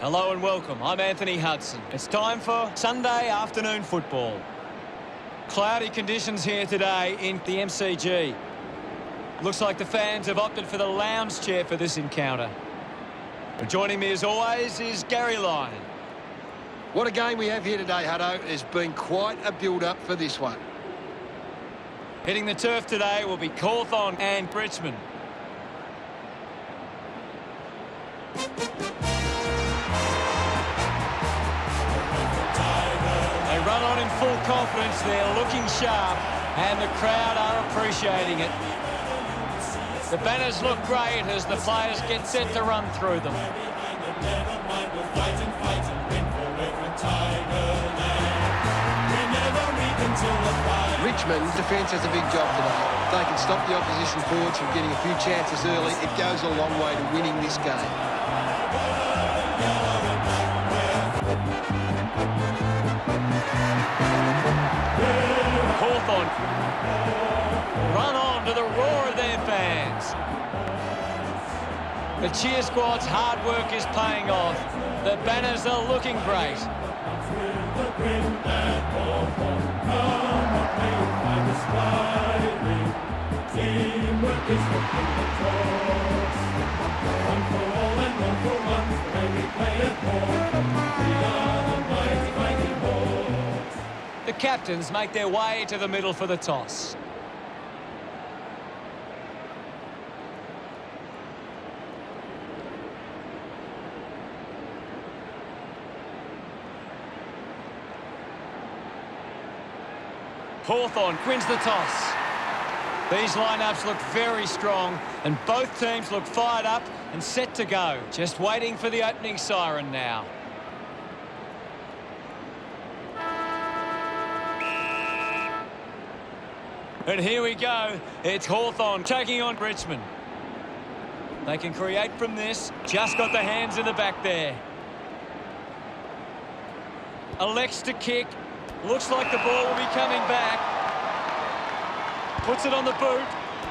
Hello and welcome. I'm Anthony Hudson. It's time for Sunday afternoon football. Cloudy conditions here today in the MCG. Looks like the fans have opted for the lounge chair for this encounter. But joining me as always is Gary Lyon. What a game we have here today, Hutto. It's been quite a build-up for this one. Hitting the turf today will be Hawthorn and Richmond. They run on in full confidence. They're looking sharp, and the crowd are appreciating it. The banners look great as the players get set to run through them. Richmond defence has a big job today. If they can stop the opposition forwards from getting a few chances early, it goes a long way to winning this game. Hawthorn run on to the roar of their fans. The cheer squad's hard work is paying off. The banners are looking great. The captains make their way to the middle for the toss. Hawthorn wins the toss. These lineups look very strong, and both teams look fired up and set to go. Just waiting for the opening siren now. And here we go. It's Hawthorn taking on Richmond. They can create from this. Just got the hands in the back there. Elects to kick. Looks like the ball will be coming back. Puts it on the boot.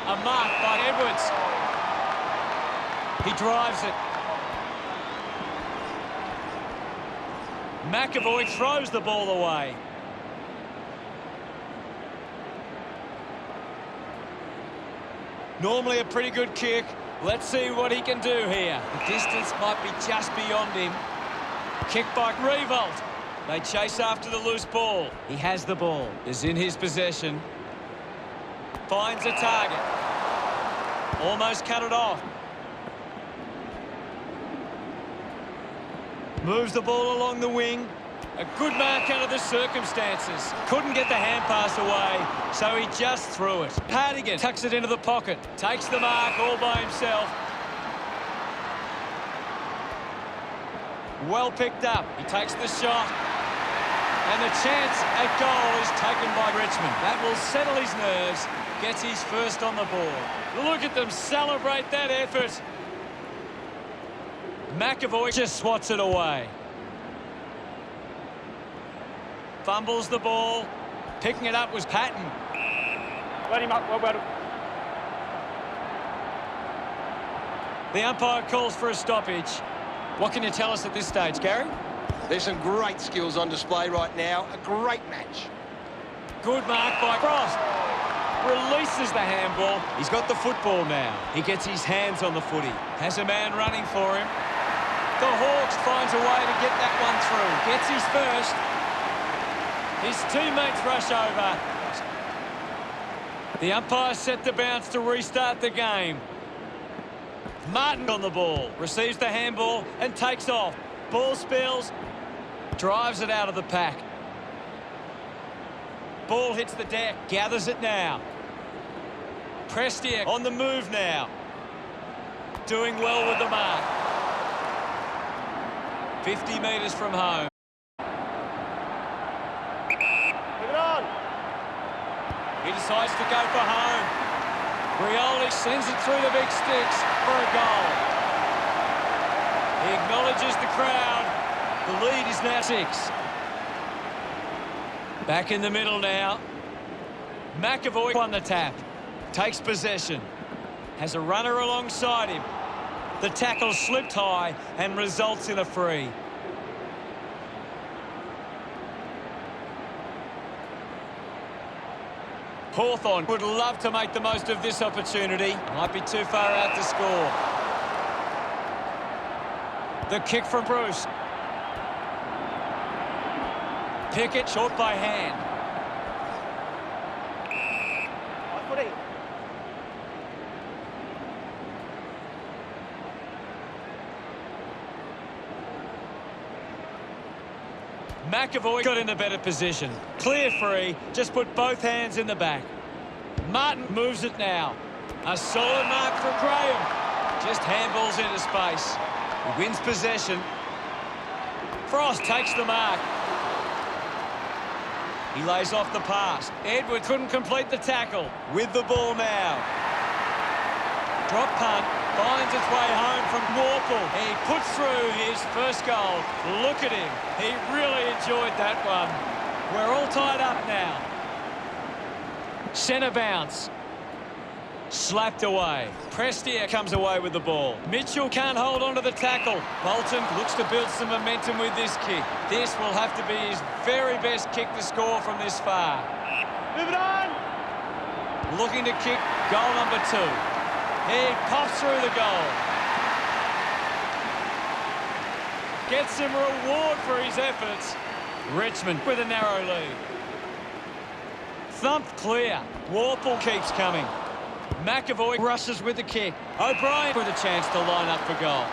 A mark by Edwards. He drives it. McAvoy throws the ball away. Normally a pretty good kick. Let's see what he can do here. The distance might be just beyond him. Kick by Revolt. They chase after the loose ball. He has the ball. Is in his possession. Finds a target. Almost cut it off. Moves the ball along the wing. A good mark under the circumstances. Couldn't get the hand pass away, so he just threw it. Partigan tucks it into the pocket. Takes the mark all by himself. Well picked up. He takes the shot. And the chance at goal is taken by Richmond. That will settle his nerves. Gets his first on the board. Look at them celebrate that effort. McAvoy just swats it away. Fumbles the ball. Picking it up was Patton. Let him up. Well. The umpire calls for a stoppage. What can you tell us at this stage, Gary? There's some great skills on display right now. A great match. Good mark by Frost. Releases the handball. He's got the football now. He gets his hands on the footy. Has a man running for him. The Hawks finds a way to get that one through. Gets his first. His teammates rush over. The umpire set to bounce to restart the game. Martin on the ball. Receives the handball and takes off. Ball spills. Drives it out of the pack. Ball hits the deck. Gathers it now. Prestia on the move now. Doing well with the mark. 50 metres from home. He decides to go for home. Rioli sends it through the big sticks for a goal. He acknowledges the crowd. The lead is now 6. Back in the middle now. McAvoy on the tap. Takes possession. Has a runner alongside him. The tackle slipped high and results in a free. Hawthorn would love to make the most of this opportunity. Might be too far out to score. The kick from Bruce. Pickett short by hand. McAvoy got in a better position. Clear free, just put both hands in the back. Martin moves it now. A solid mark from Graham. Just handballs into space. He wins possession. Frost takes the mark. He lays off the pass. Edward couldn't complete the tackle. With the ball now. Drop punt. Finds its way home from Warple. He puts through his first goal. Look at him. He really enjoyed that one. We're all tied up now. Centre bounce. Slapped away. Prestia comes away with the ball. Mitchell can't hold on to the tackle. Bolton looks to build some momentum with this kick. This will have to be his very best kick to score from this far. Move it on! Looking to kick goal number 2. He pops through the goal. Gets some reward for his efforts. Richmond with a narrow lead. Thumped clear. Warple keeps coming. McAvoy rushes with the kick. O'Brien with a chance to line up for goal.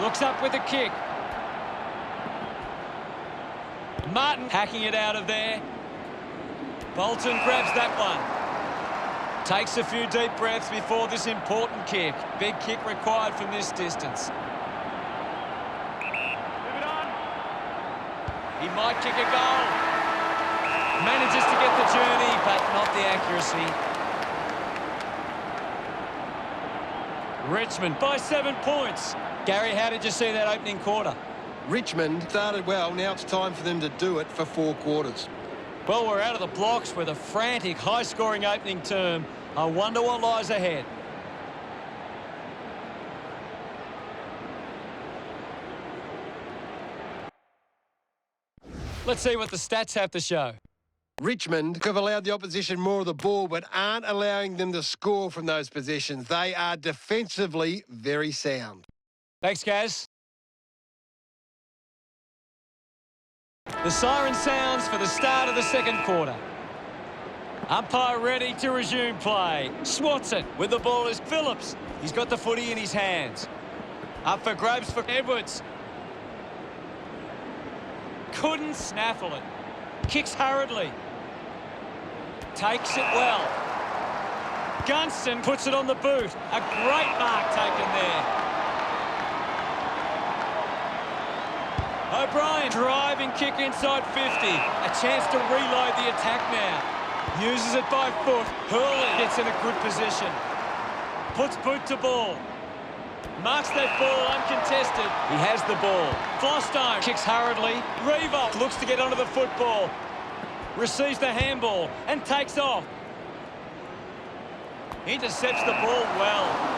Looks up with the kick. Martin hacking it out of there. Bolton grabs that one. Takes a few deep breaths before this important kick. Big kick required from this distance. Move it on! He might kick a goal. Manages to get the journey, but not the accuracy. Richmond by 7 points. Gary, how did you see that opening quarter? Richmond started well. Now it's time for them to do it for 4 quarters. Well, we're out of the blocks with a frantic, high-scoring opening term. I wonder what lies ahead. Let's see what the stats have to show. Richmond have allowed the opposition more of the ball, but aren't allowing them to score from those possessions. They are defensively very sound. Thanks, Gaz. The siren sounds for the start of the second quarter. Umpire ready to resume play. Swats it with the ball is Phillips. He's got the footy in his hands. Up for grabs for Edwards. Couldn't snaffle it. Kicks hurriedly. Takes it well. Gunston puts it on the boot. A great mark taken there. O'Brien driving kick inside 50. A chance to reload the attack now. Uses it by foot. Hurley gets in a good position. Puts boot to ball. Marks that ball uncontested. He has the ball. Flostone kicks hurriedly. Revolt looks to get onto the football. Receives the handball and takes off. Intercepts the ball well.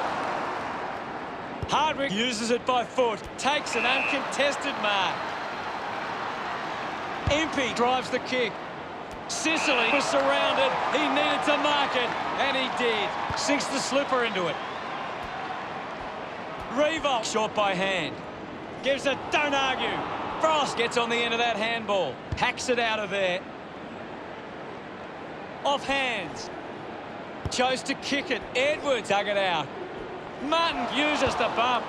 Hardwick uses it by foot. Takes an uncontested mark. Impey drives the kick. Sicily was surrounded. He needed to mark it, and he did. Sinks the slipper into it. Revolt short by hand. Gives it, don't argue. Frost gets on the end of that handball. Hacks it out of there. Off hands. Chose to kick it. Edwards dug it out. Martin uses the bump.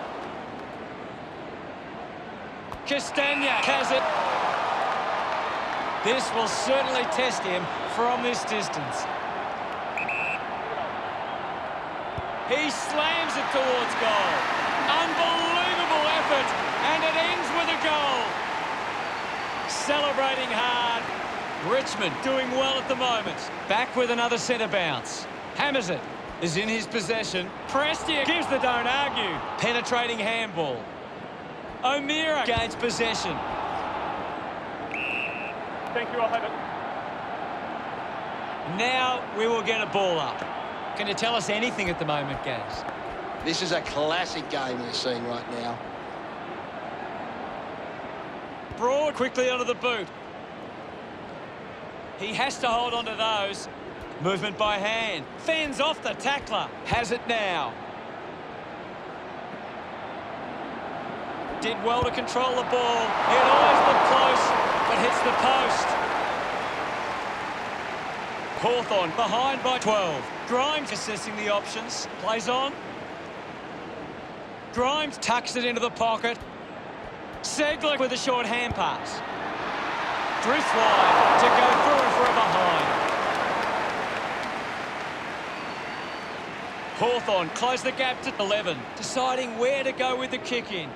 Castagna has it. This will certainly test him from this distance. He slams it towards goal. Unbelievable effort, and it ends with a goal. Celebrating hard. Richmond doing well at the moment. Back with another centre bounce. Hammers it. Is in his possession. Prestia gives the don't argue. Penetrating handball. O'Meara gains possession. Thank you, I'll have it. Now we will get a ball up. Can you tell us anything at the moment, Gaz? This is a classic game we're seeing right now. Broad quickly onto the boot. He has to hold on to those. Movement by hand. Fends off the tackler. Has it now. Did well to control the ball. It always looked close, but hits the post. Hawthorn behind by 12. Grimes assessing the options. Plays on. Grimes tucks it into the pocket. Segler with a short hand pass. Drifts wide to go through for a behind. Hawthorn close the gap to 11, deciding where to go with the kick in.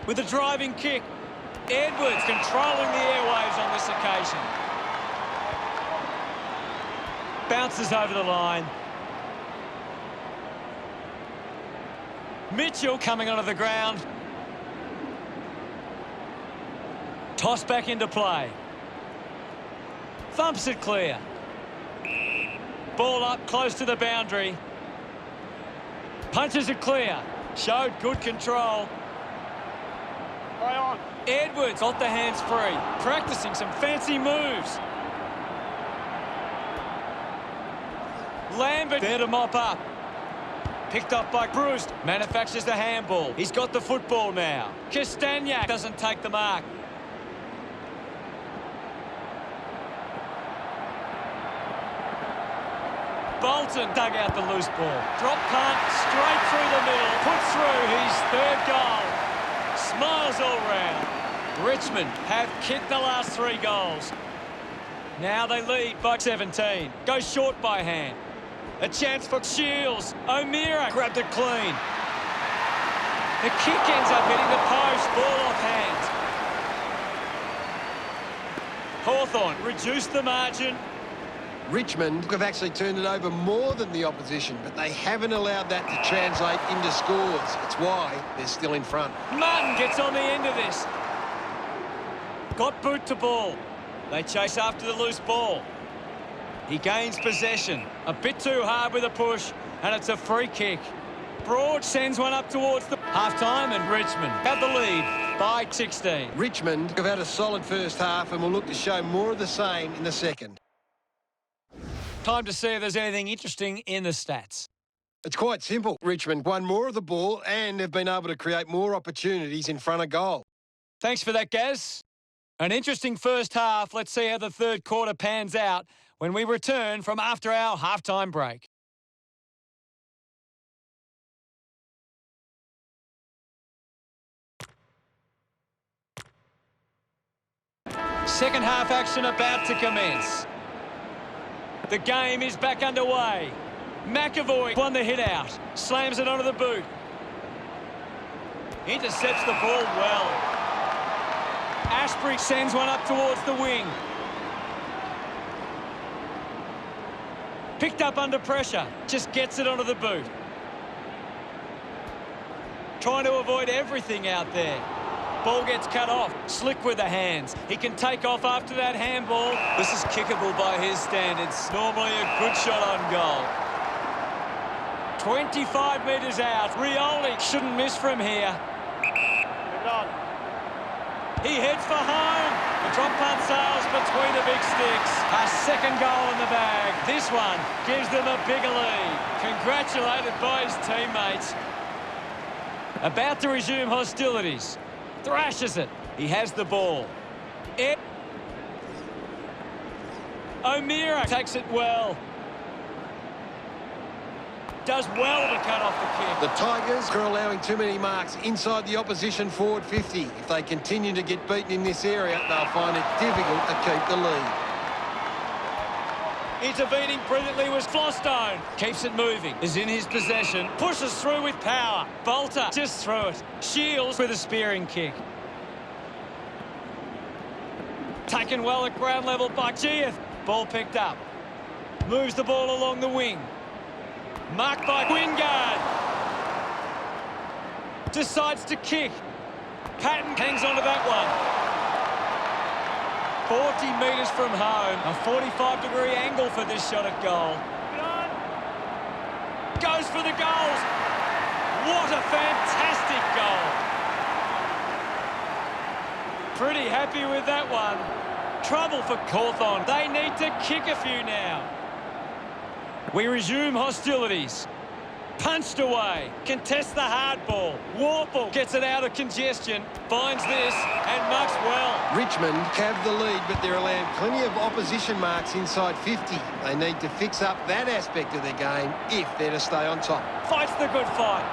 With a driving kick, Edwards controlling the airwaves on this occasion. Bounces over the line. Mitchell coming onto the ground. Toss back into play. Thumps it clear. Ball up close to the boundary. Punches it clear. Showed good control. Play on. Edwards off the hands free. Practicing some fancy moves. Lambert there to mop up. Picked up by Bruce. Manufactures the handball. He's got the football now. Castagnac doesn't take the mark. Bolton dug out the loose ball. Drop punt straight through the middle. Puts through his third goal. Smiles all round. Richmond have kicked the last 3 goals. Now they lead by 17. Goes short by hand. A chance for Shields. O'Meara grabbed it clean. The kick ends up hitting the post. Ball off hands. Hawthorn reduced the margin. Richmond have actually turned it over more than the opposition, but they haven't allowed that to translate into scores. It's why they're still in front. Martin gets on the end of this. Got boot to ball. They chase after the loose ball. He gains possession. A bit too hard with a push, and it's a free kick. Broad sends one up towards the half-time, and Richmond have the lead by 16. Richmond have had a solid first half and will look to show more of the same in the second. Time to see if there's anything interesting in the stats. It's quite simple. Richmond won more of the ball and have been able to create more opportunities in front of goal. Thanks for that, Gaz. An interesting first half. Let's see how the third quarter pans out when we return from after our half-time break. Second half action about to commence. The game is back underway. McAvoy won the hit out. Slams it onto the boot. Intercepts the ball well. Ashbury sends one up towards the wing. Picked up under pressure. Just gets it onto the boot. Trying to avoid everything out there. Ball gets cut off. Slick with the hands. He can take off after that handball. This is kickable by his standards. Normally a good shot on goal. 25 metres out. Rioli shouldn't miss from here. Leave it on. He heads for home. The drop punt sails between the big sticks. A second goal in the bag. This one gives them a bigger lead. Congratulated by his teammates. About to resume hostilities. Thrashes it. He has the ball. O'Meara takes it well. Does well to cut off the kick. The Tigers are allowing too many marks inside the opposition forward 50. If they continue to get beaten in this area, they'll find it difficult to keep the lead. Intervening brilliantly was Flostone. Keeps it moving. Is in his possession. Pushes through with power. Bolter just through it. Shields with a spearing kick. Taken well at ground level by Gieth. Ball picked up. Moves the ball along the wing. Marked by Wingard. Decides to kick. Patton hangs on to that one. 40 metres from home. A 45-degree angle for this shot at goal. Goes for the goals. What a fantastic goal. Pretty happy with that one. Trouble for Hawthorn. They need to kick a few now. We resume hostilities. Punched away. Contests the hard ball. Warple gets it out of congestion. Finds this and marks well. Richmond have the lead, but they're allowing plenty of opposition marks inside 50. They need to fix up that aspect of their game if they're to stay on top. Fights the good fight.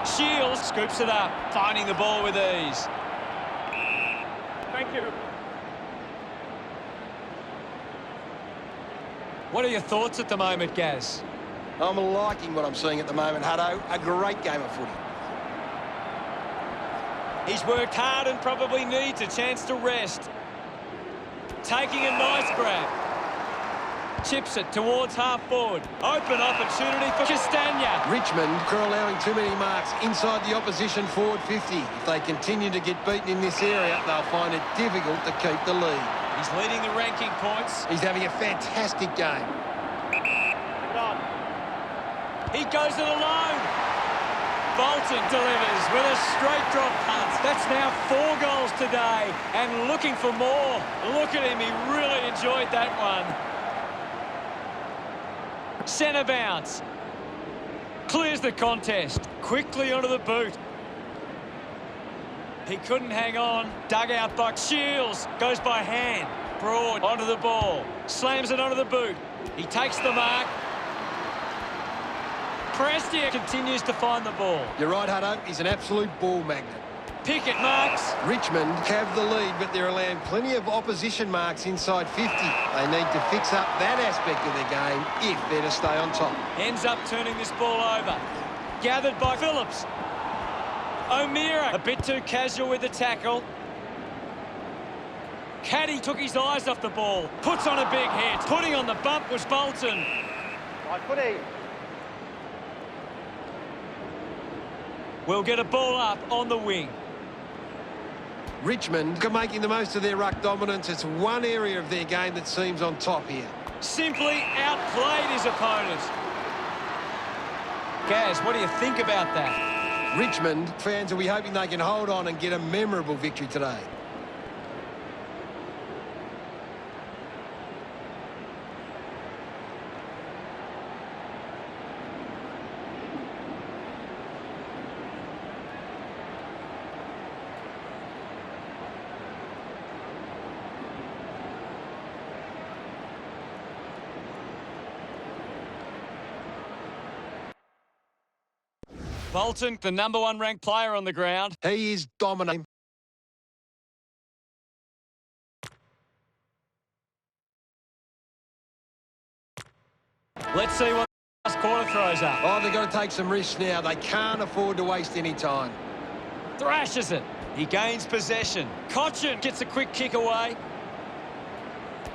Shields scoops it up, finding the ball with ease. Thank you. What are your thoughts at the moment, Gaz? I'm liking what I'm seeing at the moment, Hutto. A great game of footy. He's worked hard and probably needs a chance to rest. Taking a nice grab. Chips it towards half forward. Open opportunity for Castagna. Richmond are allowing too many marks inside the opposition forward 50. If they continue to get beaten in this area, they'll find it difficult to keep the lead. He's leading the ranking points. He's having a fantastic game. Good on. He goes it alone. Bolton delivers with a straight drop punt. That's now 4 goals today and looking for more. Look at him, he really enjoyed that one. Centre bounce. Clears the contest. Quickly onto the boot. He couldn't hang on. Dug out by Shields. Goes by hand. Broad onto the ball. Slams it onto the boot. He takes the mark. Prestia continues to find the ball. You're right, Hutto. He's an absolute ball magnet. Pickett marks. Richmond have the lead, but they're allowing plenty of opposition marks inside 50. They need to fix up that aspect of their game if they're to stay on top. Ends up turning this ball over. Gathered by Phillips. O'Meara a bit too casual with the tackle. Caddy took his eyes off the ball. Puts on a big hit. Putting on the bump was Bolton. Right footy. We'll get a ball up on the wing. Richmond are making the most of their ruck dominance. It's one area of their game that seems on top here. Simply outplayed his opponent. Gaz, what do you think about that? Richmond fans will be hoping they can hold on and get a memorable victory today. Bolton, the #1 ranked player on the ground. He is dominating. Let's see what the last quarter throws up. Oh, they've got to take some risks now. They can't afford to waste any time. Thrashes it. He gains possession. Cochin gets a quick kick away.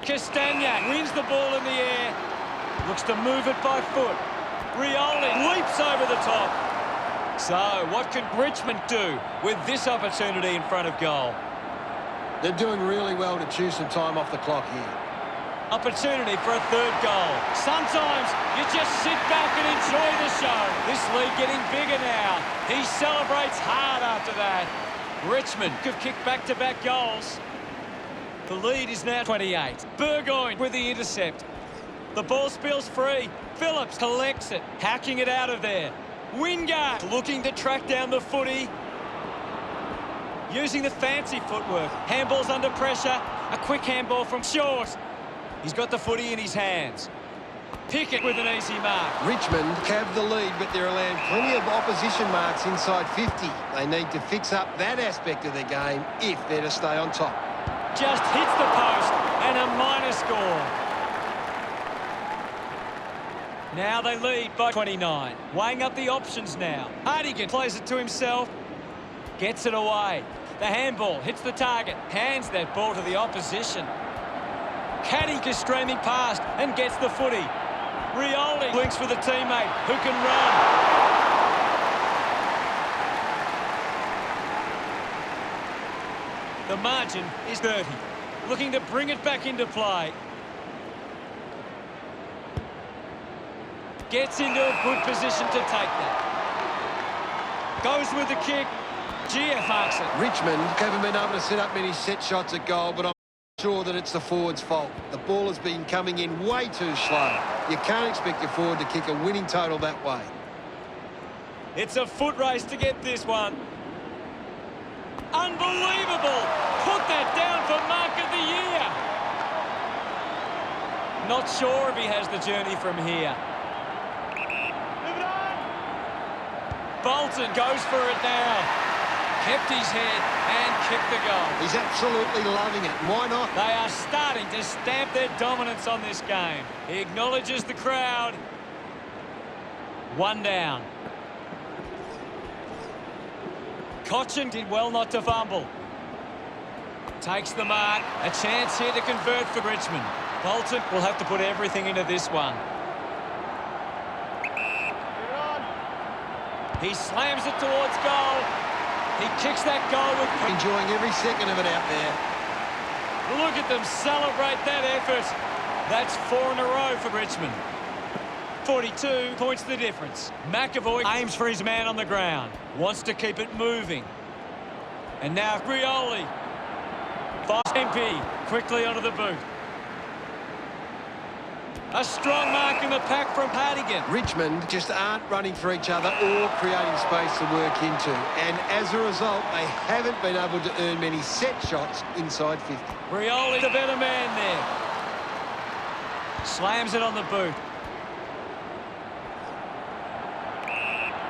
Castagna wins the ball in the air. Looks to move it by foot. Rioli leaps over the top. So, what can Richmond do with this opportunity in front of goal? They're doing really well to chew some time off the clock here. Opportunity for a third goal. Sometimes you just sit back and enjoy the show. This lead getting bigger now. He celebrates hard after that. Richmond have kicked back-to-back goals. The lead is now 28. Burgoyne with the intercept. The ball spills free. Phillips collects it, hacking it out of there. Wingard looking to track down the footy. Using the fancy footwork. Handball's under pressure. A quick handball from short. He's got the footy in his hands. Pickett with an easy mark. Richmond have the lead, but they're allowing plenty of opposition marks inside 50. They need to fix up that aspect of their game if they're to stay on top. Just hits the post and a minor score. Now they lead by 29. Weighing up the options now. Hardigan plays it to himself. Gets it away. The handball hits the target. Hands that ball to the opposition. Caddy is streaming past and gets the footy. Rioli links with a teammate who can run. The margin is 30. Looking to bring it back into play. Gets into a good position to take that. Goes with the kick. GF marks it. Richmond haven't been able to set up many set shots at goal, but I'm sure that it's the forward's fault. The ball has been coming in way too slow. You can't expect your forward to kick a winning total that way. It's a foot race to get this one. Unbelievable! Put that down for mark of the year. Not sure if he has the journey from here. Move it on. Bolton goes for it now. Kept his head and kicked the goal. He's absolutely loving it. Why not? They are starting to stamp their dominance on this game. He acknowledges the crowd. One down. Cochin did well not to fumble. Takes the mark. A chance here to convert for Richmond. Bolton will have to put everything into this one. Move it on. He slams it towards goal. He kicks that goal with... Enjoying every second of it out there. Look at them celebrate that effort. That's 4 in a row for Richmond. 42 points the difference. McAvoy aims for his man on the ground. Wants to keep it moving. And now Rioli. MP quickly onto the boot. A strong mark in the pack from Hardigan. Richmond just aren't running for each other or creating space to work into. And as a result, they haven't been able to earn many set shots inside 50. Rioli, the better man there. Slams it on the boot.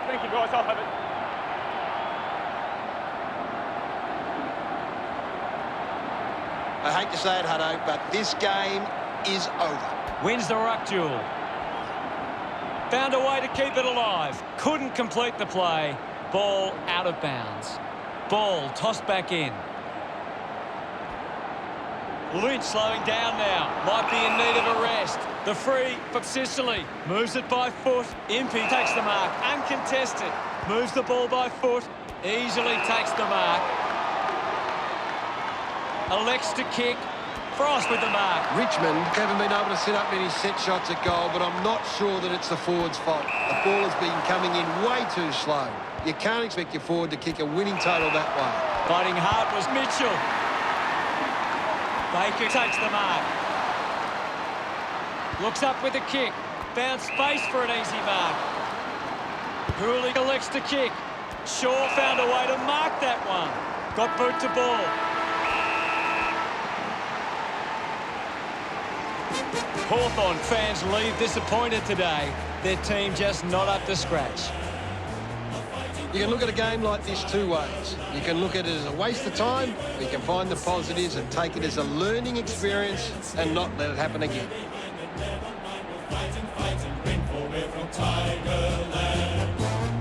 Thank you, guys. I'll have it. I hate to say it, Hutto, but this game is over. Wins the ruck duel. Found a way to keep it alive. Couldn't complete the play. Ball out of bounds. Ball tossed back in. Lynch slowing down now. Might be in need of a rest. The free for Sicily. Moves it by foot. Impey takes the mark. Uncontested. Moves the ball by foot. Easily takes the mark. Elects to kick. Frost with the mark. Richmond haven't been able to set up many set shots at goal, but I'm not sure that it's the forward's fault. The ball has been coming in way too slow. You can't expect your forward to kick a winning total that way. Fighting hard was Mitchell. Baker takes the mark. Looks up with a kick. Found space for an easy mark. Hooley elects to kick. Shaw found a way to mark that one. Got boot to ball. Hawthorn fans leave disappointed today. Their team just not up to scratch. You can look at a game like this two ways. You can look at it as a waste of time, or you can find the positives and take it as a learning experience and not let it happen again.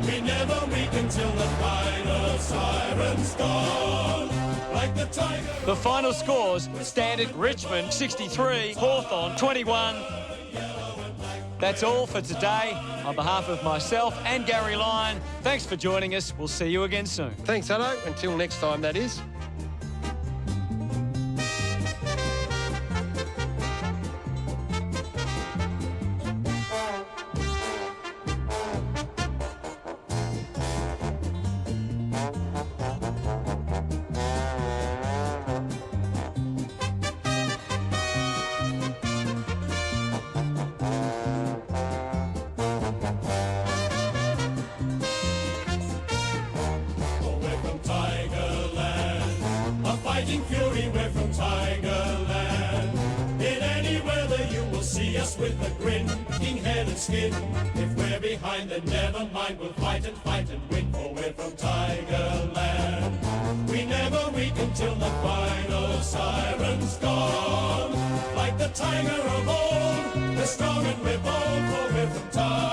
We never weaken till the final siren's gone. Like the tiger. The final scores stand at Richmond 63, Hawthorn 21. That's all for today. On behalf of myself and Gary Lyon, thanks for joining us. We'll see you again soon. Thanks, Hutto. Until next time, that is. Fighting fury, we're from Tigerland. In any weather you will see us with a grin, king head and skin. If we're behind, then never mind, we'll fight and win, for we're from Tigerland. We never weaken till the final siren's gone. Like the tiger of old, we're strong and we're bold, for we're from Tigerland.